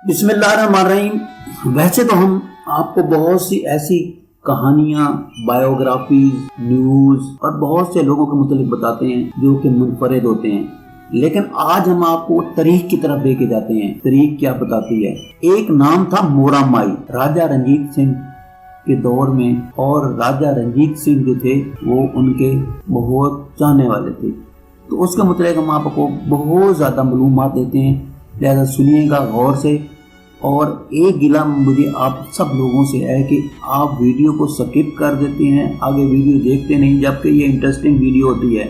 बिस्मिल्लाहिर्रहमानिर्रहीम। वैसे तो हम आपको बहुत सी ऐसी कहानियाँ, बायोग्राफीज, न्यूज़ और बहुत से लोगों के मुतालिक बताते हैं जो कि मुनफरिद होते हैं, लेकिन आज हम आपको तारीख की तरफ लेके जाते हैं। तारीख क्या बताती है? एक नाम था मोरा माई, राजा रंजीत सिंह के दौर में, और राजा रंजीत सिंह जो थे वो उनके बहुत चाहने वाले थे। तो उसके मुतालिक हम आपको बहुत ज़्यादा मालूमात देते हैं, लिहाजा सुनिएगा गौर से। और एक गिला मुझे आप सब लोगों से है कि आप वीडियो को स्किप कर देते हैं, आगे वीडियो देखते नहीं, जबकि ये इंटरेस्टिंग वीडियो होती है।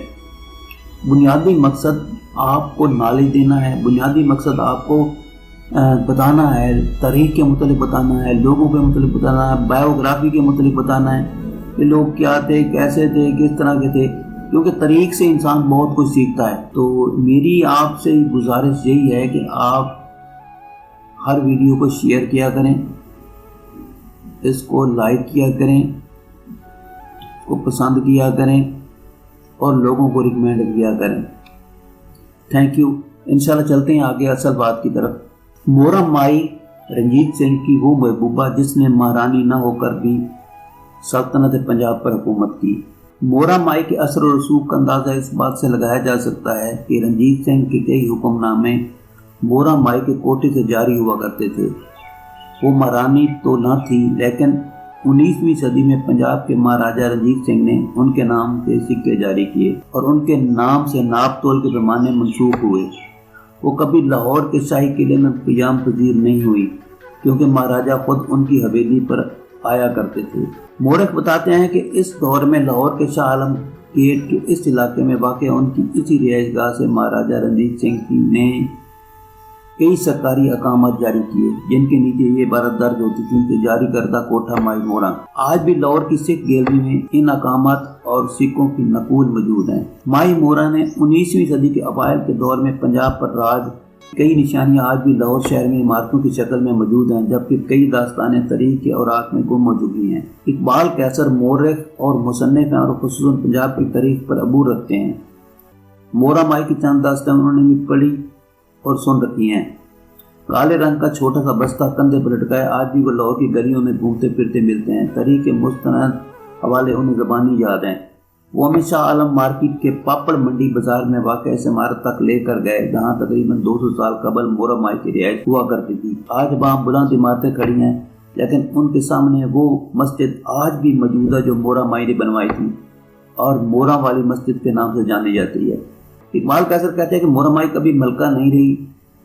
बुनियादी मकसद आपको नॉलेज देना है, बुनियादी मकसद आपको बताना है, तारीख के मुतालिक बताना है, लोगों के मुतालिक बताना है, बायोग्राफी के मुतालिक बताना है कि लोग क्या थे, कैसे थे, किस तरह के थे, क्योंकि तारीख से इंसान बहुत कुछ सीखता है। तो मेरी आपसे गुजारिश यही है कि आप हर वीडियो को शेयर किया करें, इसको लाइक किया करें, इसको पसंद किया करें और लोगों को रिकमेंड किया करें। Thank you. इंशाल्लाह चलते हैं आगे असल बात की तरफ। मोरा माई रंजीत सिंह की वो महबूबा जिसने महारानी न होकर भी सल्तनत पंजाब पर हुकूमत की। मोरा माई के असर और रसूख का अंदाज़ा इस बात से लगाया जा सकता है कि रंजीत सिंह के कई हुक्मनामे मोरा माई के कोटे से जारी हुआ करते थे। वो महारानी तो न थी, लेकिन 19वीं सदी में पंजाब के महाराजा रंजीत सिंह ने उनके नाम के सिक्के जारी किए और उनके नाम से नाप तोल के पैमाने मनसूख हुए। वो कभी लाहौर के शाही किले में क़याम पजीर नहीं हुई, क्योंकि महाराजा खुद उनकी हवेली पर आया करते थे। मोरख बताते हैं कि इस दौर में लाहौर के शाह आलम गेट के इस इलाके में वाक़ उनकी इसी रिहाइशगाह से महाराजा रंजीत सिंह ने कई सरकारी अकामत जारी किए, जिनके नीचे ये इबारत दर्ज होती थी कि जारी करदा कोठा माई मोरा। आज भी लाहौर की सिख गैलरी में इन अकामत और सिक्कों की नकूल मौजूद हैं। माई मोरा ने 19वीं सदी के अवाइल के दौर में पंजाब पर राज। कई निशानियां आज भी लाहौर शहर में इमारतों की शक्ल में मौजूद हैं, जबकि कई दास्तानें तारीख के औराक में गुम हो चुकी हैं। इकबाल कैसर मौरख और मुसन्निफ हैं और खुसूसन पंजाब की तारीख पर अबूर रखते हैं। मोरा माई की चंद दास्तान उन्होंने भी पढ़ी और सुन रखी हैं। काले रंग का छोटा सा बस्ता कंधे पर लटकाए आज भी वो लाहौर की गलियों में घूमते फिरते मिलते हैं। तारीख के मुस्तनद हवाले उन्हें ज़बानी याद हैं। वो हमें शाह आलम मार्केट के पापड़ मंडी बाजार में वाक़ इस इमारत तक लेकर गए, जहाँ तकरीबन 200 साल कबल मोरा माई की रिहाइश हुआ करती थी। आज वहाँ बुलंद इमारतें खड़ी हैं, लेकिन उनके सामने वो मस्जिद आज भी मौजूद है जो मोरा माई ने बनवाई थी और मोरा वाली मस्जिद के नाम से जानी जाती है। इकबाल कैसर कहते हैं कि मोरा माई कभी मलका नहीं रही,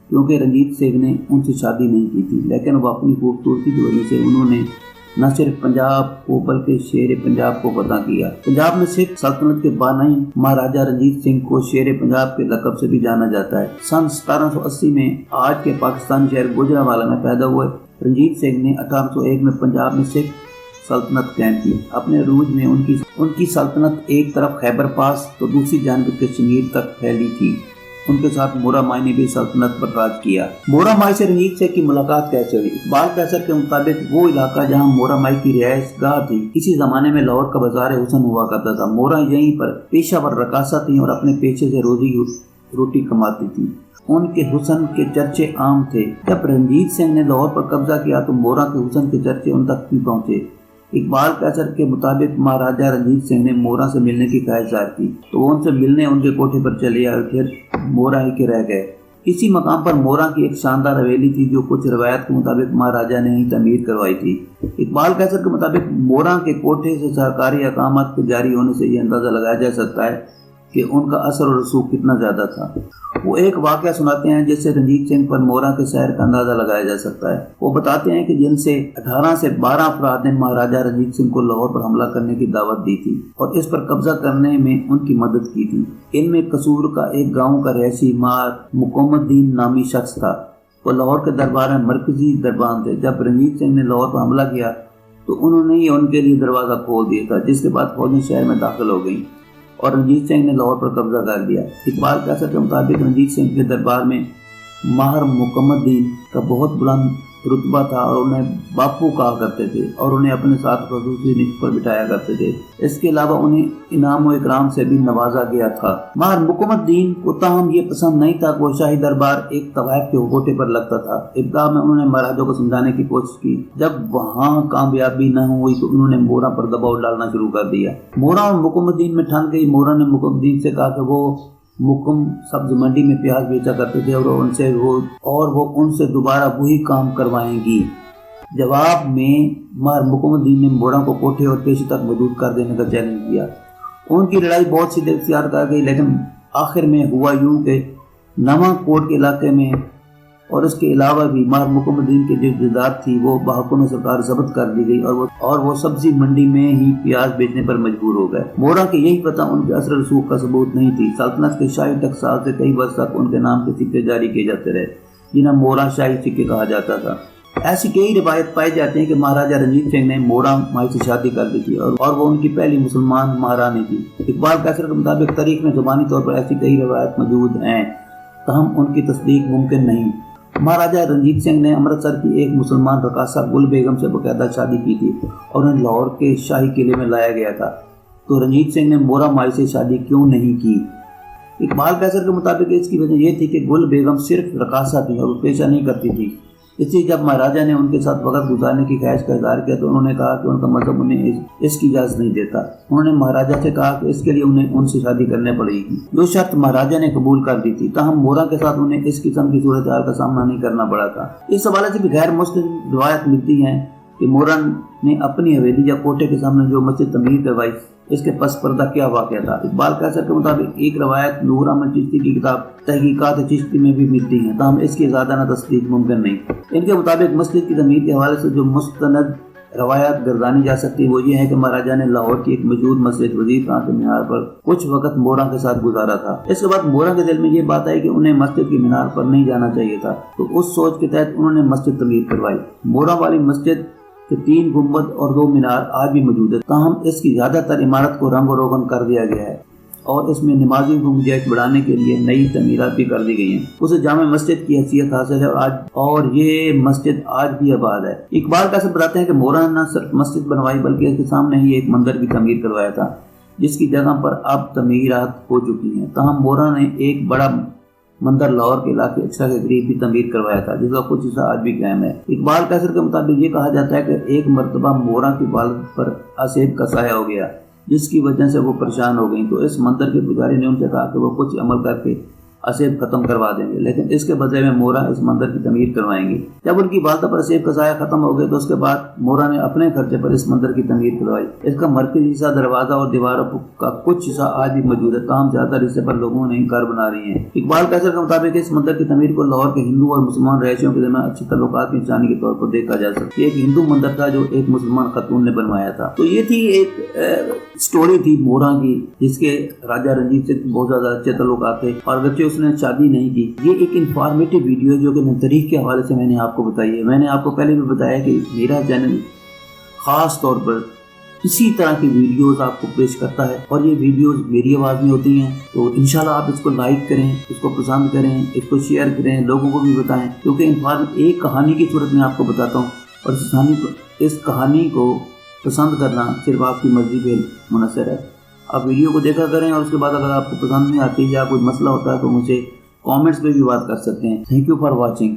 क्योंकि रंजीत सिंह ने उनसे शादी नहीं की थी, लेकिन वो अपनी खूबसूरती की वजह से उन्होंने न सिर्फ पंजाब को बल्कि शेर पंजाब को फतह किया। पंजाब में सिख सल्तनत के बानी महाराजा रंजीत सिंह को शेर पंजाब के लक़ब से भी जाना जाता है। सन 1780 में आज के पाकिस्तानी शहर गुजरांवाला में पैदा हुए रंजीत सिंह ने 1801 में पंजाब में सिख सल्तनत कायम की। अपने अरूज में उनकी सल्तनत एक तरफ खैबर पास तो दूसरी जानब कश्मीर तक फैली थी। उनके साथ मोरा माई ने भी सल्तनत पर राज किया। मोरा माई से रंजीत सिंह की मुलाकात कैसे हुई? इकबाल कैसर के मुताबिक वो इलाका जहाँ मोरा माई की रिहाइशगाह थी, इसी जमाने में लाहौर का बाजार हुसन हुआ करता था। मोरा यहीं पर पेशावर रकासा थी और अपने पेशे से रोटी कमाती थी। उनके हुसन के चर्चे आम थे। जब रंजीत सिंह ने लाहौर पर कब्जा किया तो मोरा के हुसन के चर्चे उन तक भी पहुँचे। इकबाल कैसर के मुताबिक महाराजा रंजीत सिंह ने मोरा से मिलने की ख्वाहिश जाहिर की, तो वो उनसे मिलने उनके कोठे पर चले आए और फिर मोरा ही के रह गए। इसी मकाम पर मोरा की एक शानदार हवेली थी जो कुछ रवायत के मुताबिक महाराजा ने ही तमीर करवाई थी। इकबाल कैसर के मुताबिक मोरा के कोठे से सरकारी अकामत के जारी होने से ये अंदाज़ा लगाया जा सकता है कि उनका असर और रसूख कितना ज़्यादा था। वो एक वाक़या सुनाते हैं जिससे रंजीत सिंह पर मोरा के शहर का अंदाज़ा लगाया जा सकता है। वो बताते हैं कि जिनसे 18 से 12 अफराद ने महाराजा रंजीत सिंह को लाहौर पर हमला करने की दावत दी थी और इस पर कब्जा करने में उनकी मदद की थी। इनमें कसूर का एक गाँव का रहायशी मार मुकम्मदीन नामी शख्स था। वो लाहौर के दरबार में मरकजी दरबान थे। जब रंजीत सिंह ने लाहौर पर हमला किया तो उन्होंने ही उनके लिए दरवाज़ा खोल दिया था, जिसके बाद फौजें शहर में दाखिल हो गई और रंजीत सिंह ने लाहौर पर कब्जा कर लिया। इकबाल कैसर के मुताबिक रंजीत सिंह के दरबार में माहर मुकम्मदीन का बहुत बुलंद रुतबा था और उन्हें बापू कहा करते थे और उन्हें अपने साथ खसूसी निश्च पर बिठाया करते थे। इसके अलावा उन्हें इनाम व इकराम से भी नवाजा गया था। मगर मुकम्मदीन को ताहम ये पसंद नहीं था कि वो शाही दरबार एक तवायफ के हुकोटे पर लगता था। इब्तिदा में उन्होंने महाराजों को समझाने की कोशिश की। जब वहाँ कामयाबी न हुई तो उन्होंने मोरा पर दबाव डालना शुरू कर दिया। मोरा और मुकम्मदीन में ठन गई। मोरा ने मुकम्मदीन से कहा कि वो मुकम सब्ज मंडी में प्याज बेचा करते थे और वो उनसे दोबारा वही काम करवाएंगी। जवाब में मगर मुकम्मदीन ने मोरा को कोठे और पेशी तक मौजूद कर देने का चैलेंज दिया। उनकी लड़ाई बहुत सी देर इख्तियार कर गई, लेकिन आखिर में हुआ यूं कि नवा कोट के इलाके में और इसके अलावा भी मगर मुकम्मदीन के जो जायदाद थी वो बहकुम सरकार जब्त कर दी गई और वो सब्जी मंडी में ही प्याज बेचने पर मजबूर हो गए। मोरा के यही पता उनके असर रसूख का सबूत नहीं थी। सल्तनत के शाही टकसाल से कई वर्ष तक उनके नाम के सिक्के जारी किए जाते रहे, जिन्हें मोरा शाही सिक्के कहा जाता था। ऐसी कई रिवायत पाई जाती है कि महाराजा रंजीत सिंह ने मोरा माई से शादी कर दी थी और वो उनकी पहली मुसलमान महारानी थी। इकबाल कैसर के मुताबिक तारीख में ज़ुबानी तौर पर ऐसी कई रिवायत मौजूद हैं, तहम उनकी तस्दीक मुमकिन नहीं। महाराजा रंजीत सिंह ने अमृतसर की एक मुसलमान रकासा गुल बेगम से बाकायदा शादी की थी और उन्हें लाहौर के शाही किले में लाया गया था। तो रंजीत सिंह ने मोरा माई से शादी क्यों नहीं की? इकबाल कैसर के मुताबिक इसकी वजह यह थी कि गुल बेगम सिर्फ रकासा थी और पेशा नहीं करती थी। इसलिए जब महाराजा ने उनके साथ वक्त गुजारने की ख्वाहिश का इजहार किया तो उन्होंने कहा कि उनका मजहब उन्हें इसकी इजाज़त नहीं देता। उन्होंने महाराजा से कहा कि इसके लिए उन्हें उनसे शादी करने पड़ेगी, जो शर्त महाराजा ने कबूल कर दी थी। ताहम मोरा के साथ उन्हें इस किस्म की सूरत हाल का सामना नहीं करना पड़ा था। इस हवाले से भी गैर मुस्लिम रिवायत मिलती है कि मोरा ने अपनी हवेली या कोटे के सामने जो मस्जिद तमीर करवाई, इसके पस पर्दा क्या वाक़या था। इकबाल कैसर के मुताबिक एक रवायत नूर अहमद चिश्ती की किताब तहकीकात चिश्ती में भी मिलती है, ताहम इसकी ज़्यादा न तस्दीक मुमकिन नहीं। इनके मुताबिक मस्जिद की तमीर के हवाले से जो मुस्तनद रवायत गर्दानी जा सकती है वो ये है कि महाराजा ने लाहौर की एक मौजूद मस्जिद वजीर खां के मीनार पर कुछ वक्त मोरा के साथ गुजारा था। इसके बाद मोरा के दिल में ये बात आई कि उन्हें मस्जिद की मीनार पर नहीं जाना चाहिए था, तो उस सोच के तहत उन्होंने मस्जिद तमीर करवाई। मोरा वाली मस्जिद के 3 गुंबद और 2 मीनार आज भी मौजूद है, ताहम इसकी ज्यादातर इमारत को रंग रोगन कर दिया गया है और इसमें नमाजियों को गुंजाइश बढ़ाने के लिए नई तमीरात भी कर दी गई हैं। उसे जामे मस्जिद की हैसियत हासिल है और ये मस्जिद आज भी आबाद है। इकबाल कैसर बताते हैं कि मोरा ने न सिर्फ मस्जिद बनवाई बल्कि इसके सामने ही एक मंदिर भी तमीर करवाया था, जिसकी जगह पर अब तमीरात हो चुकी हैं। ताहम मोरा ने एक बड़ा मंदिर लाहौर के इलाके अक्सा के करीब भी तमीर करवाया था, जिसका कुछ हिस्सा आज भी कायम है। इकबाल कैसर के मुताबिक ये कहा जाता है कि एक मरतबा मोरा की वालिद पर आसेब का साया हो गया, जिसकी वजह से वो परेशान हो गई। तो इस मंदिर के पुजारी ने उनसे कहा कि वो कुछ अमल करके असेब खत्म करवा देंगे, लेकिन इसके बदले में मोरा इस मंदिर की तमीर करवाएंगे। जब उनकी वालिदा पर असेब का साया खत्म हो गया तो उसके बाद मोरा ने अपने खर्चे पर इस मंदिर की तमीर करवाई। इसका मरकजी हिस्सा, दरवाजा और दीवारों का कुछ हिस्सा आज भी मौजूद है, ताहम ज्यादातर हिस्से पर लोगों ने घर बना रही है। इकबाल कैसर के मुताबिक इस मंदिर की तमीर को लाहौर के हिंदू और मुसलमान रहायशियों के दरमियान अच्छे तल्लुकात की निशानी के तौर पर देखा जा सकता है। एक हिंदू मंदिर था जो एक मुसलमान खतून ने बनवाया था। तो ये थी एक स्टोरी थी मोरा की, जिसके राजा रंजीत से बहुत ज्यादा अच्छे तल्लुकात थे और बच्चे उसने शादी नहीं की। ये एक इन्फॉर्मेटिव वीडियो है जो कि तारीख के हवाले से मैंने आपको बताई है। मैंने आपको पहले भी बताया कि मेरा चैनल खास तौर पर इसी तरह की वीडियोस आपको पेश करता है और ये वीडियोस मेरी आवाज़ में होती हैं। तो इंशाल्लाह आप इसको लाइक करें, इसको पसंद करें, इसको शेयर करें, लोगों को भी बताएं, क्योंकि एक कहानी की सूरत में आपको बताता हूँ और इस कहानी को पसंद करना सिर्फ आपकी मर्जी पे मुनहसर है। आप वीडियो को देखा करें और उसके बाद अगर आपको पसंद नहीं आती या कोई मसला होता है तो मुझे कमेंट्स पे भी बात कर सकते हैं। Thank you for watching.